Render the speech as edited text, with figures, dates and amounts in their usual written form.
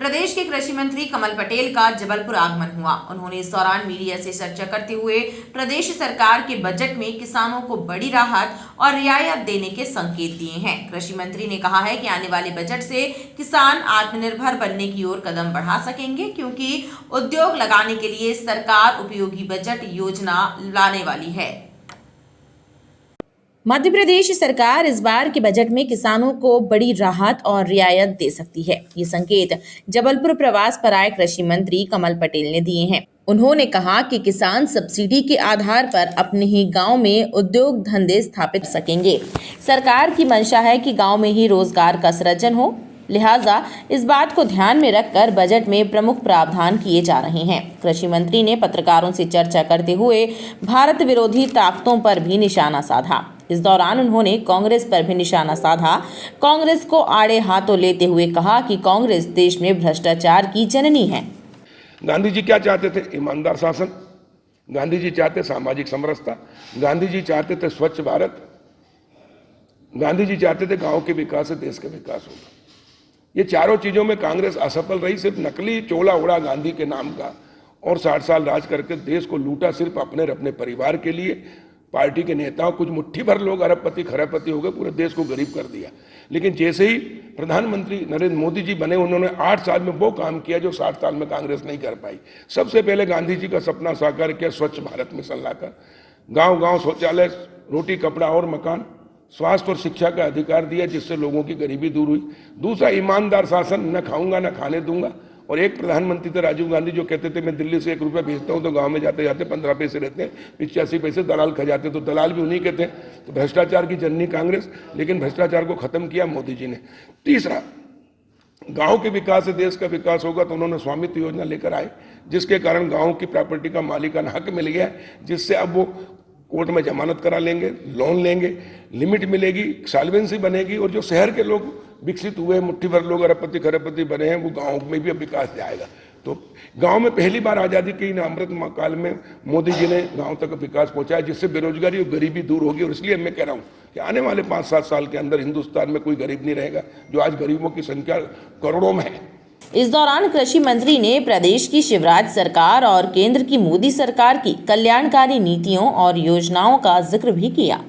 प्रदेश के कृषि मंत्री कमल पटेल का जबलपुर आगमन हुआ। उन्होंने इस दौरान मीडिया से चर्चा करते हुए प्रदेश सरकार के बजट में किसानों को बड़ी राहत और रियायत देने के संकेत दिए हैं। कृषि मंत्री ने कहा है कि आने वाले बजट से किसान आत्मनिर्भर बनने की ओर कदम बढ़ा सकेंगे, क्योंकि उद्योग लगाने के लिए सरकार उपयोगी बजट योजना लाने वाली है। मध्य प्रदेश सरकार इस बार के बजट में किसानों को बड़ी राहत और रियायत दे सकती है। ये संकेत जबलपुर प्रवास पर आए कृषि मंत्री कमल पटेल ने दिए हैं। उन्होंने कहा कि किसान सब्सिडी के आधार पर अपने ही गांव में उद्योग धंधे स्थापित कर सकेंगे। सरकार की मंशा है कि गांव में ही रोजगार का सृजन हो, लिहाजा इस बात को ध्यान में रखकर बजट में प्रमुख प्रावधान किए जा रहे हैं। कृषि मंत्री ने पत्रकारों से चर्चा करते हुए भारत विरोधी ताकतों पर भी निशाना साधा। इस दौरान उन्होंने कांग्रेस पर भी निशाना साधा। कांग्रेस को आड़े हाथों लेते हुए कहा कि कांग्रेस देश में भ्रष्टाचार की जननी है। गांधी जी क्या चाहते थे? ईमानदार शासन। गांधी जी चाहते सामाजिक समरसता। गांधी जी चाहते थे स्वच्छ भारत। गांधी जी चाहते थे गांव के विकास से देश का विकास होगा। ये चारों चीजों में कांग्रेस असफल रही। सिर्फ नकली चोला उड़ा गांधी के नाम का और 60 साल राज करके देश को लूटा, सिर्फ अपने परिवार के लिए। पार्टी के नेताओं कुछ मुट्ठी भर लोग अरबपति खरबपति हो गए, पूरे देश को गरीब कर दिया। लेकिन जैसे ही प्रधानमंत्री नरेंद्र मोदी जी बने, उन्होंने 8 साल में वो काम किया जो 60 साल में कांग्रेस नहीं कर पाई। सबसे पहले गांधी जी का सपना साकार किया, स्वच्छ भारत मिशन लाकर गांव गांव शौचालय, रोटी कपड़ा और मकान, स्वास्थ्य और शिक्षा का अधिकार दिया, जिससे लोगों की गरीबी दूर हुई। दूसरा, ईमानदार शासन, न खाऊंगा न खाने दूंगा। और एक प्रधानमंत्री थे राजीव गांधी, जो कहते थे मैं दिल्ली से 1 रुपया भेजता हूं तो गांव में जाते जाते 15 पैसे रहते हैं, 85 पैसे दलाल खा जाते, तो दलाल भी उन्हीं के थे। तो भ्रष्टाचार की जननी कांग्रेस, लेकिन भ्रष्टाचार को खत्म किया मोदी जी ने। तीसरा, गांव के विकास से देश का विकास होगा, तो उन्होंने स्वामित्व योजना लेकर आए, जिसके कारण गांव की प्रॉपर्टी का मालिकाना हक मिल गया, जिससे अब वो कोर्ट में जमानत करा लेंगे, लोन लेंगे, लिमिट मिलेगी, सॉल्वेंसी बनेगी, और जो शहर के लोग विकसित हुए, मुट्ठी भर लोग अरबपति खरबपति बने हैं, वो गांव में भी अब विकास जाएगा। तो गांव में पहली बार आज़ादी के इन अमृत काल में मोदी जी ने गांव तक विकास पहुंचाया, जिससे बेरोजगारी और गरीबी दूर होगी। और इसलिए मैं कह रहा हूं कि आने वाले 5-7 साल के अंदर हिंदुस्तान में कोई गरीब नहीं रहेगा, जो आज गरीबों की संख्या करोड़ों में है। इस दौरान कृषि मंत्री ने प्रदेश की शिवराज सरकार और केंद्र की मोदी सरकार की कल्याणकारी नीतियों और योजनाओं का जिक्र भी किया।